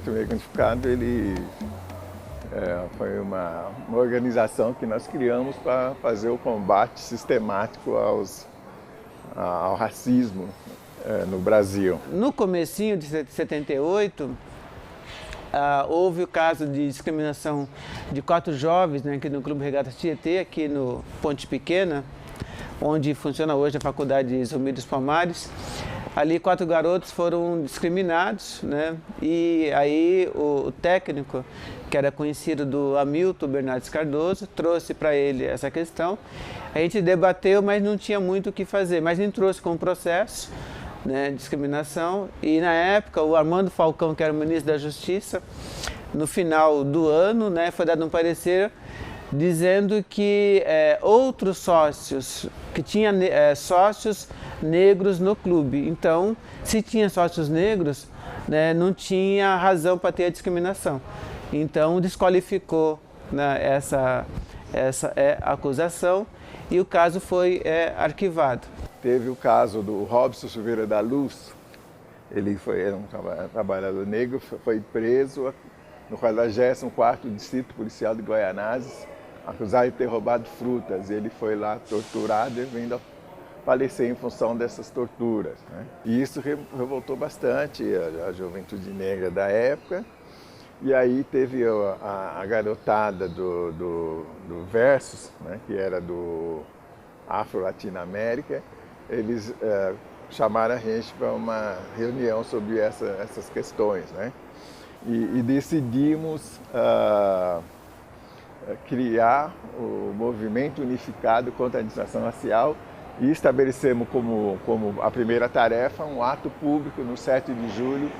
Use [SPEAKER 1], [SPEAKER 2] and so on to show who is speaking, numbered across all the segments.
[SPEAKER 1] Movimento Negro Unificado, ele foi uma organização que nós criamos para fazer o combate sistemático ao racismo no Brasil.
[SPEAKER 2] No comecinho de 78, houve o caso de discriminação de 4 jovens, né, aqui no Clube Regatas Tietê, aqui no Ponte Pequena, onde funciona hoje a Faculdade Zumbi dos Palmares. Ali 4 garotos foram discriminados, né? E aí o técnico, que era conhecido do Hamilton Bernardes Cardoso, trouxe para ele essa questão. A gente debateu, mas não tinha muito o que fazer. Mas ele trouxe com um processo, né, de discriminação. E na época o Armando Falcão, que era o ministro da Justiça, no final do ano, né, foi dado um parecer dizendo que outros sócios, que tinha sócios negros no clube. Então, se tinha sócios negros, né, não tinha razão para ter a discriminação. Então, desqualificou, né, essa acusação e o caso foi arquivado.
[SPEAKER 1] Teve o caso do Robson Silveira da Luz. Ele era um trabalhador negro, foi preso no 44º Distrito Policial de Goianazes, acusado de ter roubado frutas. Ele foi lá torturado e vindo a falecer em função dessas torturas, né? E isso revoltou bastante a juventude negra da época. E aí teve a garotada do Versus, né, que era do Afro-Latino-América. Eles chamaram a gente para uma reunião sobre essas questões, né? E decidimos criar o Movimento Unificado contra a Discriminação Racial e estabelecemos como a primeira tarefa um ato público no 7 de julho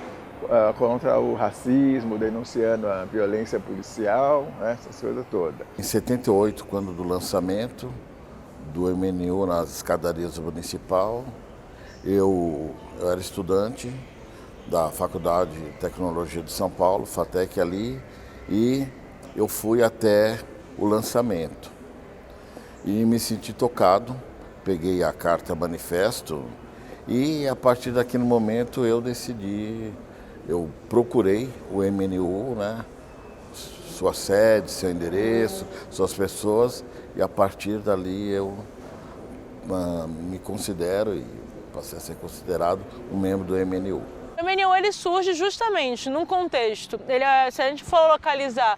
[SPEAKER 1] contra o racismo, denunciando a violência policial, né, essas coisas todas.
[SPEAKER 3] Em 78, quando do lançamento do MNU nas escadarias municipal, eu era estudante da Faculdade de Tecnologia de São Paulo, FATEC ali, e eu fui até o lançamento. E me senti tocado, peguei a carta manifesto e a partir daquele momento eu procurei o MNU, né, sua sede, seu endereço, suas pessoas, e a partir dali eu me considero e passei a ser considerado um membro do MNU.
[SPEAKER 4] O MNU ele surge justamente num contexto, se a gente for localizar,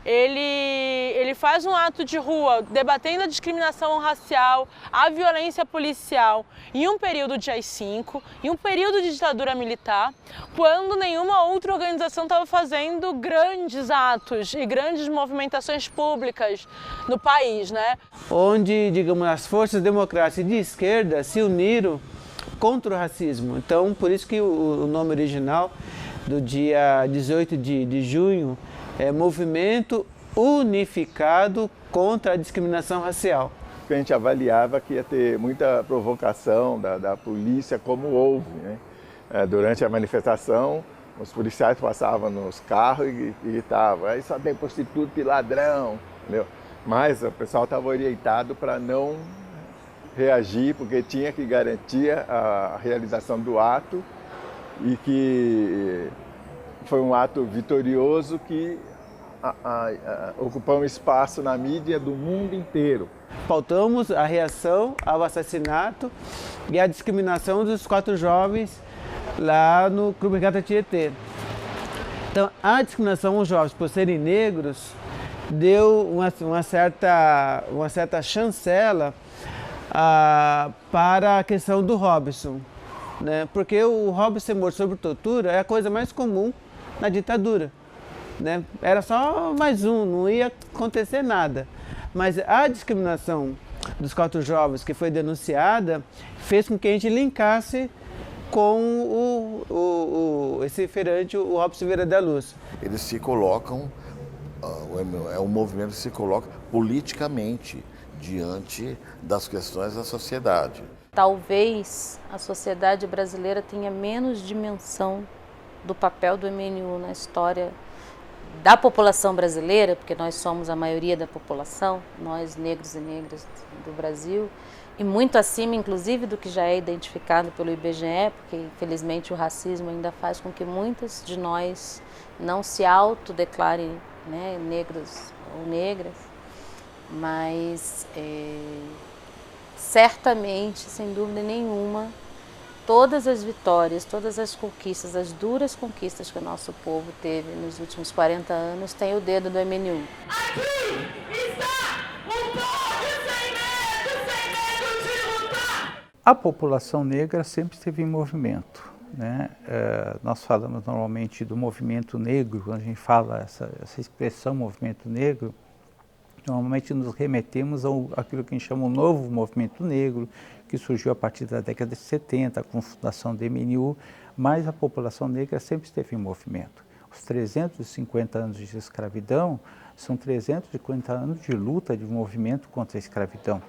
[SPEAKER 4] ele faz um ato de rua debatendo a discriminação racial, a violência policial em um período de AI-5, em um período de ditadura militar, quando nenhuma outra organização estava fazendo grandes atos e grandes movimentações públicas no país, né?
[SPEAKER 2] Onde, digamos, as forças democráticas de esquerda se uniram contra o racismo. Então, por isso que o nome original do dia 18 de junho é Movimento Unificado contra a Discriminação Racial.
[SPEAKER 1] A gente avaliava que ia ter muita provocação da polícia, como houve, né? Durante a manifestação, os policiais passavam nos carros e gritavam: aí só tem prostituta e ladrão, entendeu? Mas o pessoal estava orientado para não reagir, porque tinha que garantir a realização do ato e que foi um ato vitorioso que ocupou um espaço na mídia do mundo inteiro.
[SPEAKER 2] Pautamos a reação ao assassinato e à discriminação dos 4 jovens lá no Clube Regatas Tietê. Então, a discriminação aos jovens por serem negros deu uma certa chancela para a questão do Robson, né? Porque o Robson ser morto sob tortura é a coisa mais comum na ditadura, né? Era só mais um, não ia acontecer nada. Mas a discriminação dos 4 jovens que foi denunciada fez com que a gente linkasse com esse feirante, o Robson Silveira da Luz.
[SPEAKER 3] Eles se colocam, o movimento se coloca politicamente diante das questões da sociedade.
[SPEAKER 5] Talvez a sociedade brasileira tenha menos dimensão do papel do MNU na história da população brasileira, porque nós somos a maioria da população, nós negros e negras do Brasil, e muito acima, inclusive, do que já é identificado pelo IBGE, porque, infelizmente, o racismo ainda faz com que muitas de nós não se autodeclarem, né, negros ou negras, mas certamente, sem dúvida nenhuma, todas as vitórias, todas as conquistas, as duras conquistas que o nosso povo teve nos últimos 40 anos, tem o dedo do MNU.
[SPEAKER 6] Aqui está o povo sem medo de lutar!
[SPEAKER 7] A população negra sempre esteve em movimento, né? Nós falamos normalmente do movimento negro, quando a gente fala essa expressão movimento negro, normalmente nos remetemos àquilo que a gente chama o novo movimento negro, que surgiu a partir da década de 70, com a fundação do MNU, mas a população negra sempre esteve em movimento. Os 350 anos de escravidão são 350 anos de luta, de movimento contra a escravidão.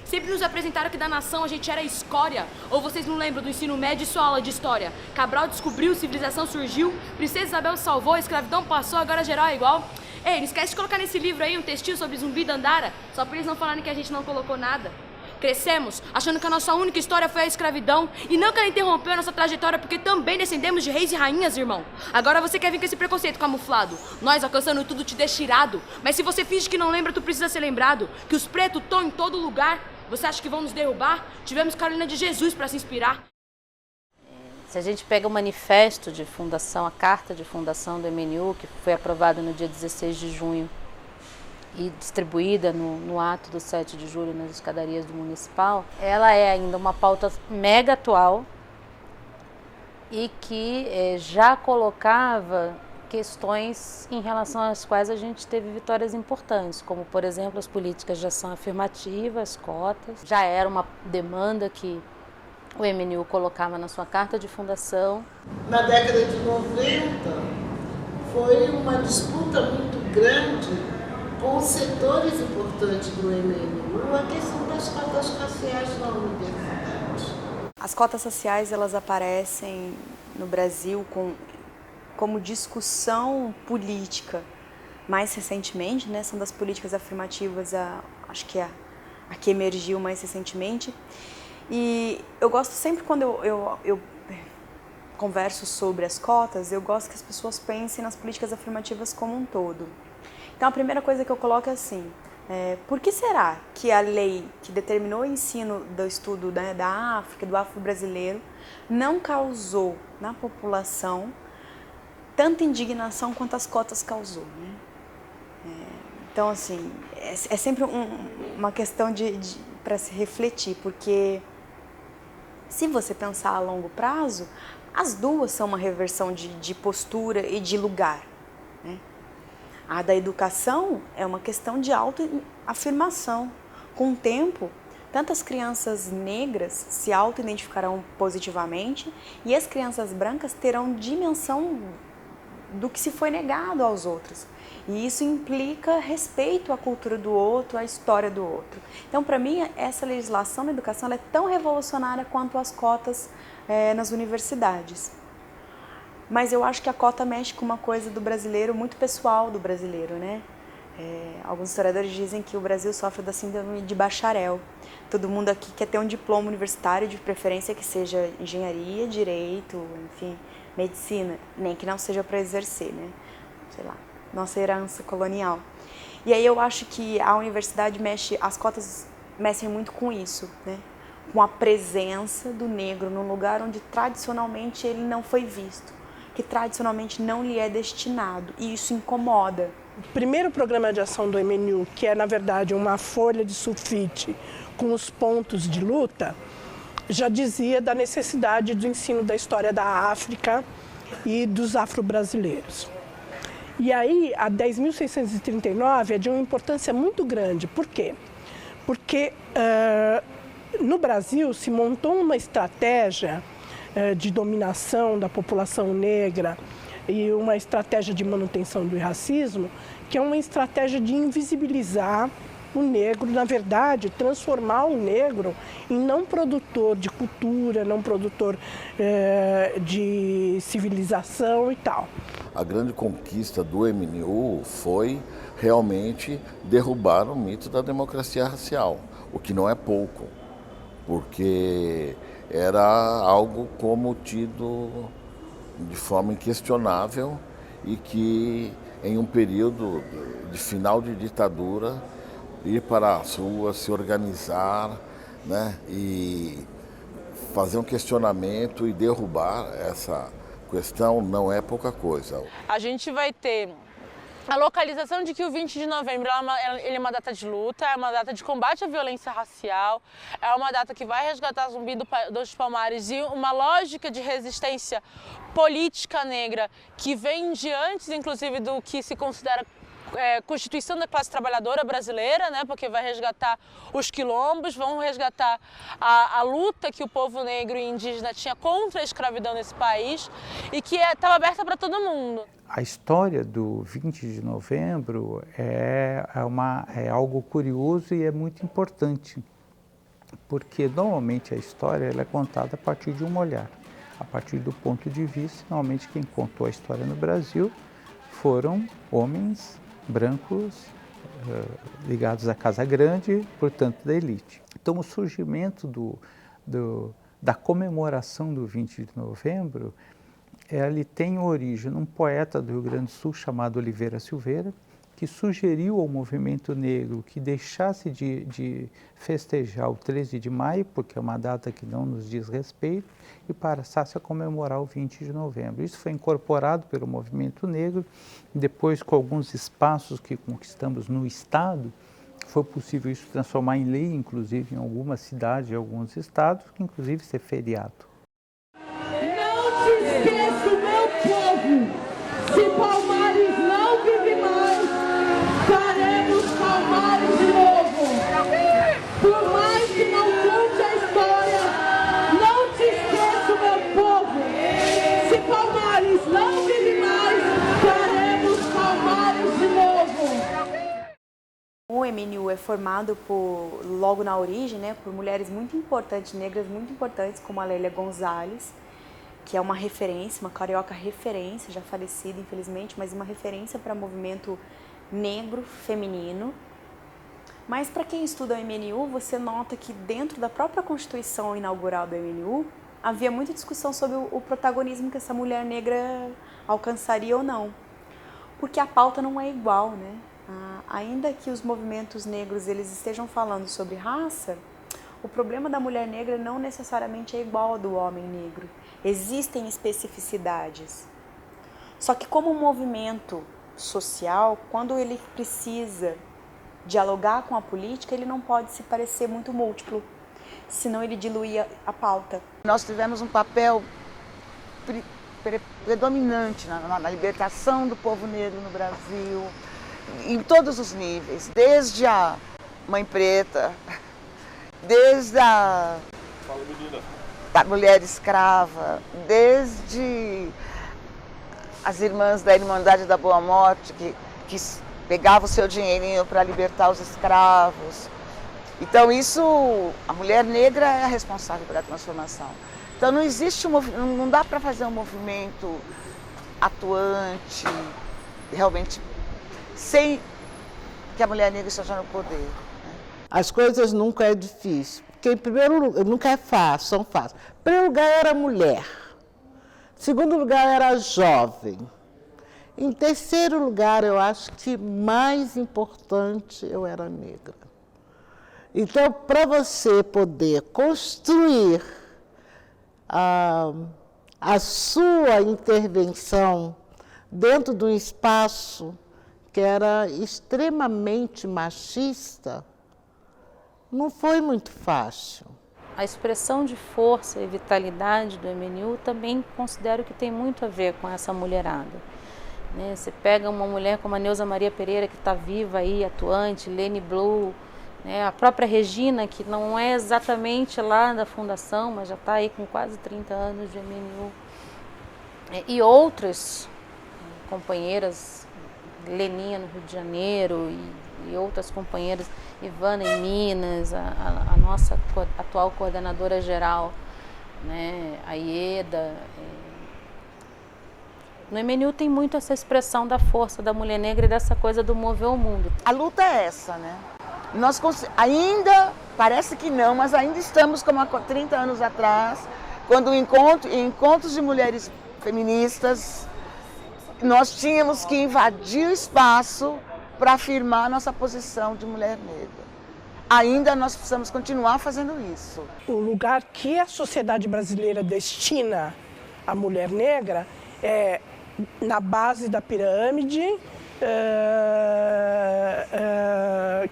[SPEAKER 8] Sempre nos apresentaram que da nação a gente era escória. Ou vocês não lembram do ensino médio e sua aula de história? Cabral descobriu, civilização surgiu, Princesa Isabel salvou, a escravidão passou, agora geral é igual. Ei, não esquece de colocar nesse livro aí um textinho sobre Zumbi da Andara, só pra eles não falarem que a gente não colocou nada. Crescemos achando que a nossa única história foi a escravidão e não que ela interrompeu a nossa trajetória porque também descendemos de reis e rainhas, irmão. Agora você quer vir com esse preconceito camuflado. Nós alcançando tudo te deixa irado. Mas se você finge que não lembra, tu precisa ser lembrado. Que os pretos estão em todo lugar. Você acha que vão nos derrubar? Tivemos Carolina de Jesus para se inspirar.
[SPEAKER 5] Se a gente pega o manifesto de fundação, a carta de fundação do MNU, que foi aprovada no dia 16 de junho e distribuída no ato do 7 de julho nas escadarias do Municipal, ela é ainda uma pauta mega atual e que já colocava questões em relação às quais a gente teve vitórias importantes, como, por exemplo, as políticas de ação afirmativa, as cotas. Já era uma demanda que o MNU colocava na sua carta de fundação.
[SPEAKER 9] Na década de 90, foi uma disputa muito grande com setores importantes do MNU, a questão das cotas raciais na universidade.
[SPEAKER 10] As cotas raciais, elas aparecem no Brasil como discussão política mais recentemente, né? São das políticas afirmativas, acho que a que emergiu mais recentemente. E eu gosto sempre, quando eu converso sobre as cotas, eu gosto que as pessoas pensem nas políticas afirmativas como um todo. Então a primeira coisa que eu coloco é assim, por que será que a lei que determinou o ensino do estudo, né, da África, do afro-brasileiro, não causou na população tanta indignação quanto as cotas causou, né? Então, assim, é sempre uma questão para se refletir, porque se você pensar a longo prazo, as duas são uma reversão de postura e de lugar, né? A da educação é uma questão de autoafirmação. Com o tempo, tantas crianças negras se auto-identificarão positivamente e as crianças brancas terão dimensão do que se foi negado aos outros. E isso implica respeito à cultura do outro, à história do outro. Então, para mim, essa legislação na educação ela é tão revolucionária quanto as cotas nas universidades. Mas eu acho que a cota mexe com uma coisa do brasileiro, muito pessoal do brasileiro, né? Alguns historiadores dizem que o Brasil sofre da síndrome de bacharel. Todo mundo aqui quer ter um diploma universitário, de preferência que seja engenharia, direito, enfim, medicina, nem que não seja para exercer, né? Sei lá, nossa herança colonial. E aí eu acho que a universidade as cotas mexem muito com isso, né? Com a presença do negro num lugar onde tradicionalmente ele não foi visto, que tradicionalmente não lhe é destinado, e isso incomoda.
[SPEAKER 11] O primeiro programa de ação do MNU, que é na verdade uma folha de sulfite com os pontos de luta, já dizia da necessidade do ensino da história da África e dos afro-brasileiros. E aí, a 10.639 é de uma importância muito grande. Por quê? Porque no Brasil se montou uma estratégia de dominação da população negra e uma estratégia de manutenção do racismo, que é uma estratégia de invisibilizar o negro, na verdade, transformar o negro em não produtor de cultura, não produtor de civilização e tal.
[SPEAKER 3] A grande conquista do MNU foi realmente derrubar o mito da democracia racial. o que não é pouco, porque era algo como tido de forma inquestionável e que em um período de final de ditadura, ir para as ruas, se organizar, né, e fazer um questionamento e derrubar essa questão não é pouca coisa.
[SPEAKER 4] A gente vai ter a localização de que o 20 de novembro ele é uma data de luta, é uma data de combate à violência racial, é uma data que vai resgatar Zumbi dos Palmares e uma lógica de resistência política negra que vem de antes, inclusive, do que se considera Constituição da classe trabalhadora brasileira, né, porque vai resgatar os quilombos, vão resgatar a luta que o povo negro e indígena tinha contra a escravidão nesse país e que estava aberta para todo mundo.
[SPEAKER 7] A história do 20 de novembro é algo curioso e é muito importante, porque normalmente a história ela é contada a partir de um olhar, a partir do ponto de vista. Normalmente quem contou a história no Brasil foram homens brancos ligados à Casa Grande, portanto da elite. Então o surgimento da comemoração do 20 de novembro, ele tem origem num poeta do Rio Grande do Sul chamado Oliveira Silveira, que sugeriu ao movimento negro que deixasse de festejar o 13 de maio, porque é uma data que não nos diz respeito, e passasse a comemorar o 20 de novembro. Isso foi incorporado pelo movimento negro, depois com alguns espaços que conquistamos no Estado, foi possível isso transformar em lei, inclusive em algumas cidades, em alguns estados, que inclusive ser feriado.
[SPEAKER 6] Não te esqueço, meu povo, se Palmares não vive mais, faremos Palmares de novo. Por mais que não conte a história, não te esqueço, meu povo, se Palmares não vive mais, faremos Palmares de novo.
[SPEAKER 10] O MNU é formado logo na origem, né, por mulheres muito importantes, negras muito importantes, como a Lélia Gonzalez, que é uma referência, uma carioca referência, já falecida infelizmente, mas uma referência para o movimento negro feminino. Mas para quem estuda o MNU, você nota que dentro da própria Constituição inaugural do MNU, havia muita discussão sobre o protagonismo que essa mulher negra alcançaria ou não. Porque a pauta não é igual, né? Ainda que os movimentos negros eles estejam falando sobre raça, o problema da mulher negra não necessariamente é igual ao do homem negro. Existem especificidades. Só que como um movimento social, quando ele precisa dialogar com a política, ele não pode se parecer muito múltiplo, senão ele dilui a pauta.
[SPEAKER 12] Nós tivemos um papel predominante na libertação do povo negro no Brasil, em todos os níveis, desde a Mãe Preta, desde a mulher escrava, desde as irmãs da Irmandade da Boa Morte, que pegavam o seu dinheirinho para libertar os escravos. Então a mulher negra é a responsável pela transformação. Então não existe não dá para fazer um movimento atuante, realmente, sem que a mulher negra esteja no poder.
[SPEAKER 13] As coisas nunca é difícil, porque em primeiro lugar, nunca é fácil, são fáceis. Em primeiro lugar era mulher, em segundo lugar era jovem, em terceiro lugar eu acho que mais importante eu era negra. Então para você poder construir a sua intervenção dentro de um espaço que era extremamente machista, não foi muito fácil.
[SPEAKER 5] A expressão de força e vitalidade do MNU também considero que tem muito a ver com essa mulherada. Você pega uma mulher como a Neuza Maria Pereira, que está viva aí, atuante, Lene Blue, a própria Regina, que não é exatamente lá da fundação, mas já está aí com quase 30 anos de MNU. E outras companheiras, Leninha no Rio de Janeiro e outras companheiras, Ivana em Minas, a nossa atual coordenadora geral, a Ieda. No MNU tem muito essa expressão da força da mulher negra e dessa coisa do mover o mundo.
[SPEAKER 12] A luta é essa, né? Nós ainda Parece que não, mas ainda estamos como há 30 anos atrás, quando em encontros de mulheres feministas, nós tínhamos que invadir o espaço para afirmar nossa posição de mulher negra. Ainda nós precisamos continuar fazendo isso.
[SPEAKER 11] O lugar que a sociedade brasileira destina à mulher negra é na base da pirâmide,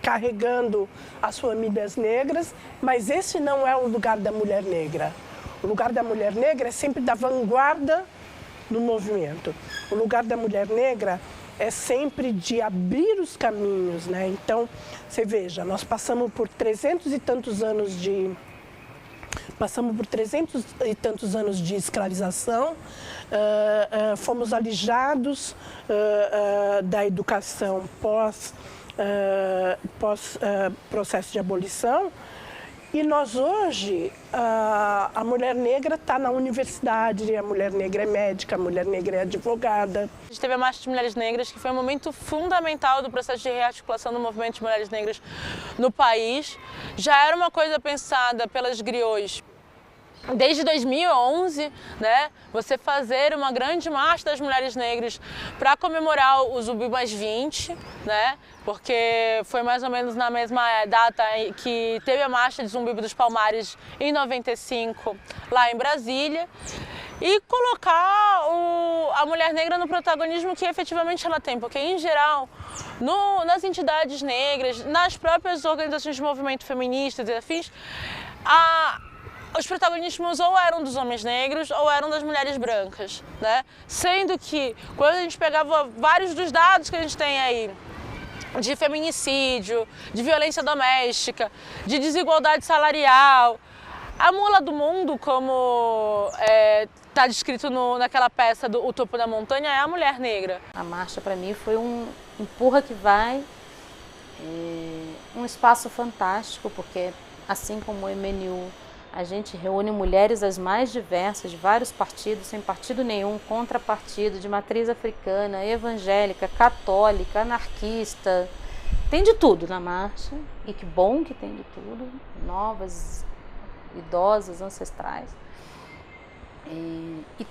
[SPEAKER 11] carregando as famílias negras, mas esse não é o lugar da mulher negra. O lugar da mulher negra é sempre da vanguarda do movimento. O lugar da mulher negra é sempre de abrir os caminhos, né? Então, você veja, nós passamos por 300 e tantos anos de escravização, fomos alijados da educação pós processo de abolição. E nós hoje, a mulher negra está na universidade, a mulher negra é médica, a mulher negra é advogada.
[SPEAKER 4] A gente teve a Marcha de Mulheres Negras, que foi um momento fundamental do processo de rearticulação do movimento de mulheres negras no país. Já era uma coisa pensada pelas griots desde 2011, né, você fazer uma grande marcha das mulheres negras para comemorar o Zumbi mais 20, né, porque foi mais ou menos na mesma data que teve a marcha de Zumbi dos Palmares em 95, lá em Brasília, e colocar a mulher negra no protagonismo que efetivamente ela tem, porque em geral, nas entidades negras, nas próprias organizações de movimento feministas e afins, os protagonismos ou eram dos homens negros ou eram das mulheres brancas, né? Sendo que, quando a gente pegava vários dos dados que a gente tem aí, de feminicídio, de violência doméstica, de desigualdade salarial, a mula do mundo, como está descrito naquela peça do O Topo da Montanha, é a mulher negra.
[SPEAKER 5] A marcha, para mim, foi um empurra que vai, um espaço fantástico, porque, assim como o MNU, a gente reúne mulheres as mais diversas, de vários partidos, sem partido nenhum, contrapartido, de matriz africana, evangélica, católica, anarquista. Tem de tudo na marcha, e que bom que tem de tudo, novas, idosas, ancestrais. E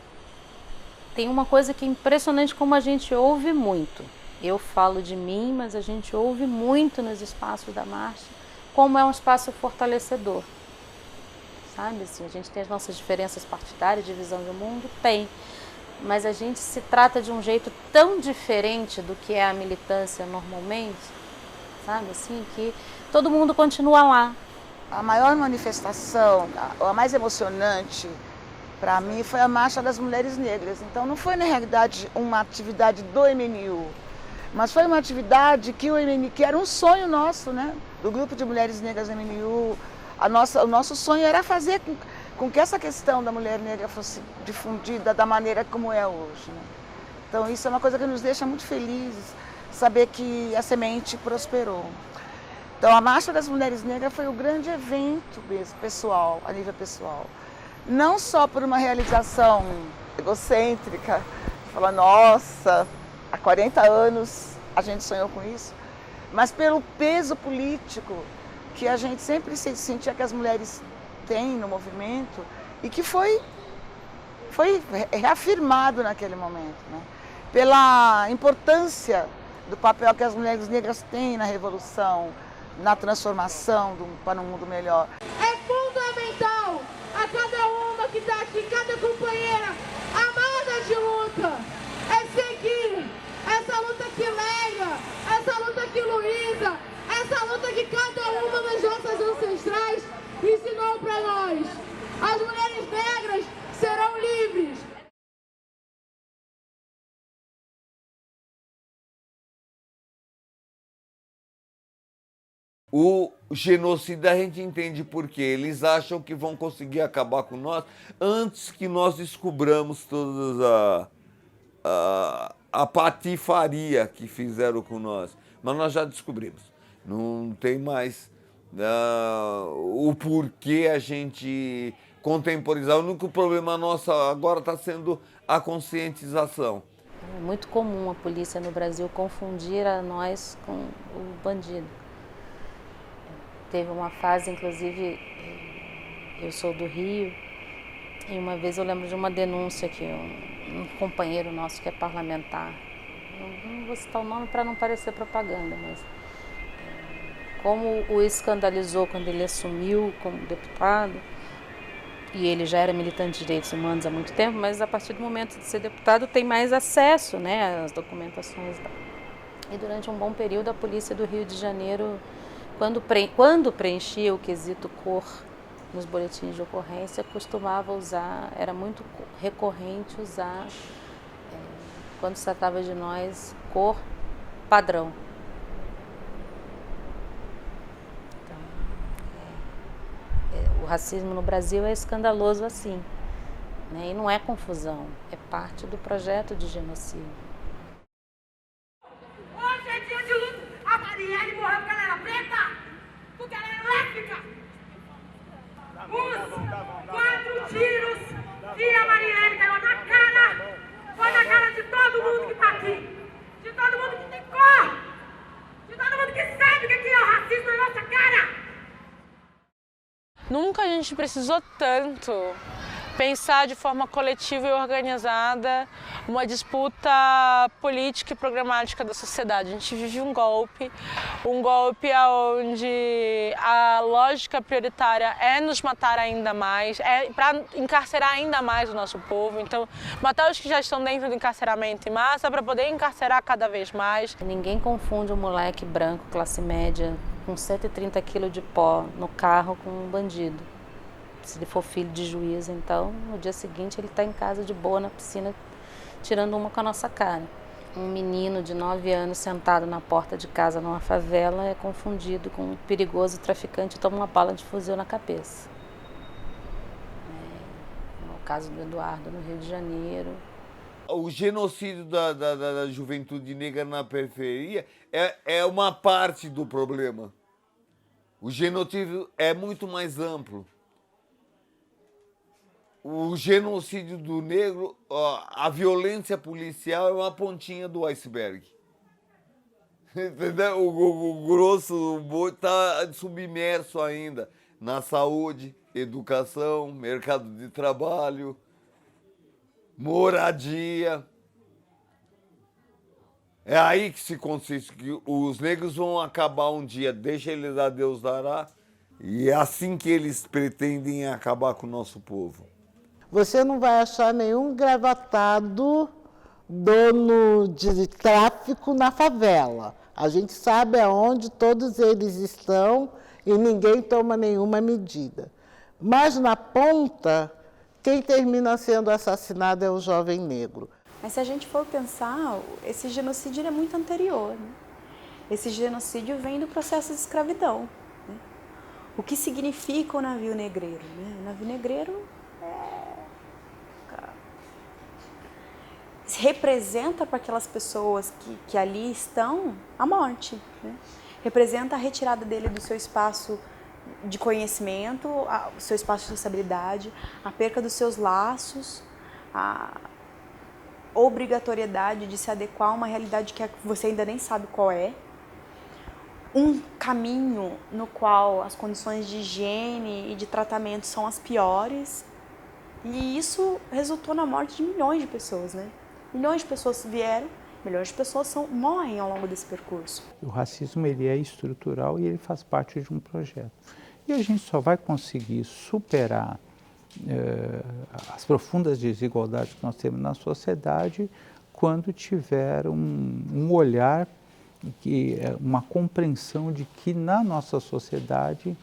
[SPEAKER 5] tem uma coisa que é impressionante como a gente ouve muito. Eu falo de mim, mas a gente ouve muito nos espaços da marcha, como é um espaço fortalecedor. Sabe, assim, a gente tem as nossas diferenças partidárias, de visão de mundo, tem, mas a gente se trata de um jeito tão diferente do que é a militância normalmente, sabe, assim, que todo mundo continua lá.
[SPEAKER 12] A maior manifestação, a mais emocionante para mim foi a Marcha das Mulheres Negras. Então não foi na realidade uma atividade do MNU, mas foi uma atividade que que era um sonho nosso, né, do grupo de mulheres negras do MNU. O nosso sonho era fazer com que essa questão da mulher negra fosse difundida da maneira como é hoje, né? Então isso é uma coisa que nos deixa muito felizes, saber que a semente prosperou. Então a Marcha das Mulheres Negras foi o grande evento mesmo, pessoal, a nível pessoal. Não só por uma realização egocêntrica, falar, nossa, há 40 anos a gente sonhou com isso, mas pelo peso político que a gente sempre sentia que as mulheres têm no movimento e que foi reafirmado naquele momento, né? Pela importância do papel que as mulheres negras têm na revolução, na transformação para um mundo melhor.
[SPEAKER 6] É fundamental a cada uma que está aqui, cada companheira amada de luta, é seguir essa luta que Leila, essa luta que Luísa, essa luta que cada uma das nossas ancestrais ensinou para nós. As mulheres negras serão livres.
[SPEAKER 14] O genocida a gente entende por quê. Eles acham que vão conseguir acabar com nós antes que nós descobramos toda a patifaria que fizeram com nós. Mas nós já descobrimos. Não tem mais o porquê a gente contemporizar. O único problema nosso agora está sendo a conscientização.
[SPEAKER 5] É muito comum a polícia no Brasil confundir a nós com o bandido. teve uma fase, inclusive, eu sou do Rio, e uma vez eu lembro de uma denúncia que um companheiro nosso que é parlamentar, não vou citar o nome para não parecer propaganda, mas como o escandalizou quando ele assumiu como deputado, e ele já era militante de direitos humanos há muito tempo, mas a partir do momento de ser deputado tem mais acesso, né, às documentações. E durante um bom período a polícia do Rio de Janeiro, quando preenchia o quesito cor nos boletins de ocorrência, costumava usar, era muito recorrente usar, quando se tratava de nós, cor padrão. Então, o racismo no Brasil é escandaloso assim, né? E não é confusão, é parte do projeto de genocídio.
[SPEAKER 6] Hoje é dia de luto. A Marielle morreu porque ela era preta, porque ela era lésbica. Os 4 tiros que a Marielle ganhou na cara, foi na cara de todo mundo que está aqui, de todo mundo que tem cor, de todo mundo que sabe o que é o racismo na nossa cara.
[SPEAKER 4] Nunca a gente precisou tanto pensar de forma coletiva e organizada uma disputa política e programática da sociedade. A gente vive um golpe onde a lógica prioritária é nos matar ainda mais, é para encarcerar ainda mais o nosso povo. Então, matar os que já estão dentro do encarceramento em massa para poder encarcerar cada vez mais.
[SPEAKER 5] Ninguém confunde um moleque branco, classe média, com 130 quilos de pó no carro com um bandido. Se ele for filho de juiz, então, no dia seguinte ele está em casa de boa na piscina, tirando uma com a nossa cara. Um menino de 9 anos sentado na porta de casa numa favela é confundido com um perigoso traficante e toma uma bala de fuzil na cabeça. No caso do Eduardo, no Rio de Janeiro.
[SPEAKER 14] O genocídio da juventude negra na periferia é uma parte do problema. O genocídio é muito mais amplo. O genocídio do negro, a violência policial é uma pontinha do iceberg. Entendeu? O grosso está submerso ainda na saúde, educação, mercado de trabalho, moradia. É aí que se consiste que os negros vão acabar um dia, deixa eles a Deus dará, e é assim que eles pretendem acabar com o nosso povo.
[SPEAKER 13] Você não vai achar nenhum gravatado dono de tráfico na favela. A gente sabe aonde todos eles estão e ninguém toma nenhuma medida. Mas na ponta, quem termina sendo assassinado é o jovem negro.
[SPEAKER 10] Mas se a gente for pensar, esse genocídio é muito anterior, né? Esse genocídio vem do processo de escravidão, né? O que significa o navio negreiro, né? O navio negreiro representa para aquelas pessoas que ali estão a morte, né? Representa a retirada dele do seu espaço de conhecimento, o seu espaço de estabilidade, a perca dos seus laços, a obrigatoriedade de se adequar a uma realidade que você ainda nem sabe qual é, um caminho no qual as condições de higiene e de tratamento são as piores, e isso resultou na morte de milhões de pessoas, né? Milhões de pessoas vieram, milhões de pessoas morrem ao longo desse percurso.
[SPEAKER 7] O racismo ele é estrutural e ele faz parte de um projeto. E a gente só vai conseguir superar as profundas desigualdades que nós temos na sociedade quando tiver um olhar, uma compreensão de que na nossa sociedade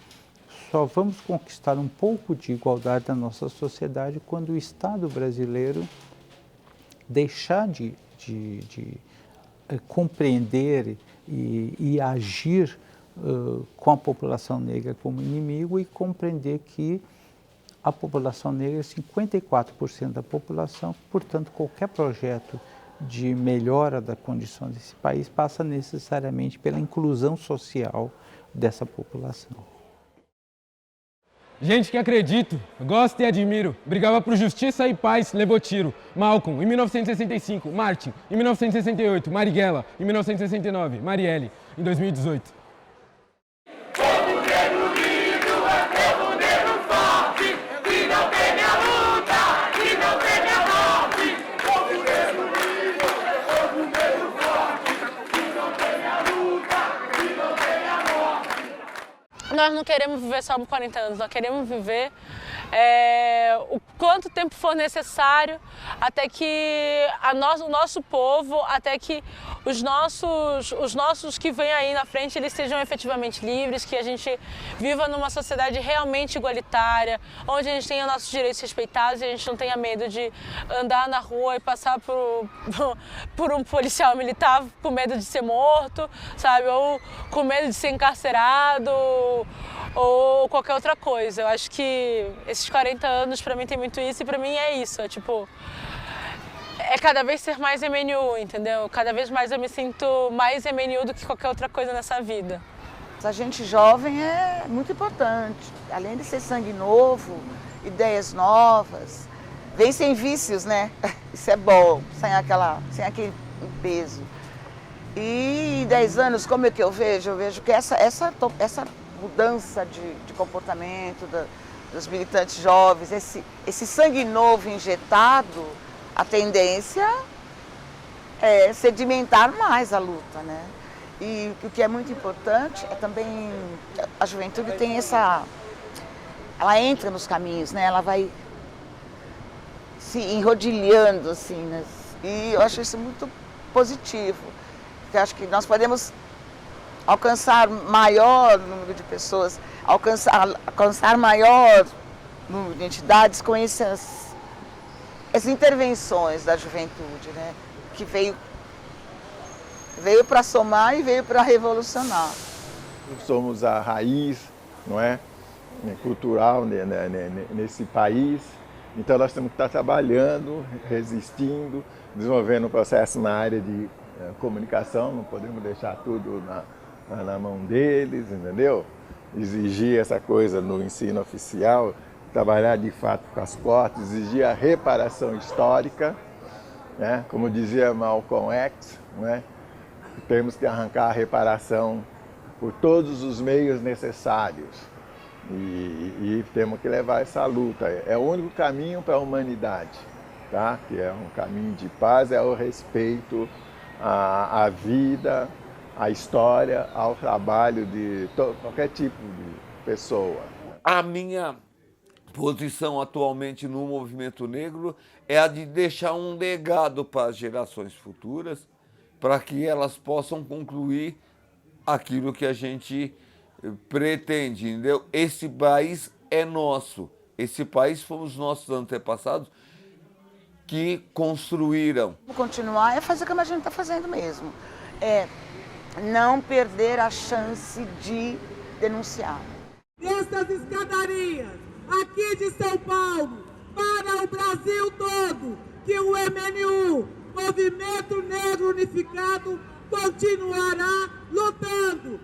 [SPEAKER 7] só vamos conquistar um pouco de igualdade na nossa sociedade quando o Estado brasileiro deixar de compreender e agir com a população negra como inimigo e compreender que a população negra é 54% da população, portanto, qualquer projeto de melhora da condição desse país passa necessariamente pela inclusão social dessa população.
[SPEAKER 15] Gente que acredito, gosto e admiro, brigava por justiça e paz, levou tiro. Malcolm, em 1965, Martin, em 1968, Marighella, em 1969, Marielle, em 2018.
[SPEAKER 4] nós não queremos viver só por 40 anos, nós queremos viver o quanto tempo for necessário até que o nosso povo, até que os nossos que vêm aí na frente, eles sejam efetivamente livres, que a gente viva numa sociedade realmente igualitária, onde a gente tenha nossos direitos respeitados e a gente não tenha medo de andar na rua e passar por um policial militar com medo de ser morto, sabe? Ou com medo de ser encarcerado, ou qualquer outra coisa. Eu acho que esses 40 anos para mim tem muito isso e para mim é isso, é cada vez ser mais MNU, entendeu? Cada vez mais eu me sinto mais MNU do que qualquer outra coisa nessa vida.
[SPEAKER 12] A gente jovem é muito importante, além de ser sangue novo, ideias novas, vem sem vícios, né? Isso é bom, sem aquele peso. E 10 anos, como é que eu vejo? Eu vejo que essa mudança de comportamento dos militantes jovens, esse sangue novo injetado, a tendência é sedimentar mais a luta, né? E o que é muito importante é também a juventude tem ela entra nos caminhos, né? Ela vai se enrodilhando assim, né? E eu acho isso muito positivo, porque eu acho que nós podemos alcançar maior número de pessoas, alcançar maior número de entidades com essas intervenções da juventude, né? Que veio para somar e veio para revolucionar.
[SPEAKER 1] Somos a raiz, não é, cultural nesse país, então nós temos que estar trabalhando, resistindo, desenvolvendo um processo na área de comunicação, não podemos deixar tudo na mão deles, entendeu? Exigir essa coisa no ensino oficial, trabalhar de fato com as cotas, exigir a reparação histórica, né? Como dizia Malcolm X, né? Temos que arrancar a reparação por todos os meios necessários e temos que levar essa luta. É o único caminho para a humanidade, tá? Que é um caminho de paz, é o respeito à vida, à história, ao trabalho de qualquer tipo de pessoa.
[SPEAKER 14] A minha posição atualmente no movimento negro é a de deixar um legado para as gerações futuras, para que elas possam concluir aquilo que a gente pretende, entendeu? Esse país é nosso, esse país fomos nossos antepassados que construíram.
[SPEAKER 12] Continuar é fazer como a gente está fazendo mesmo, é não perder a chance de denunciar.
[SPEAKER 6] Essas escadarias aqui de São Paulo para o Brasil todo, que o MNU, Movimento Negro Unificado, continuará lutando.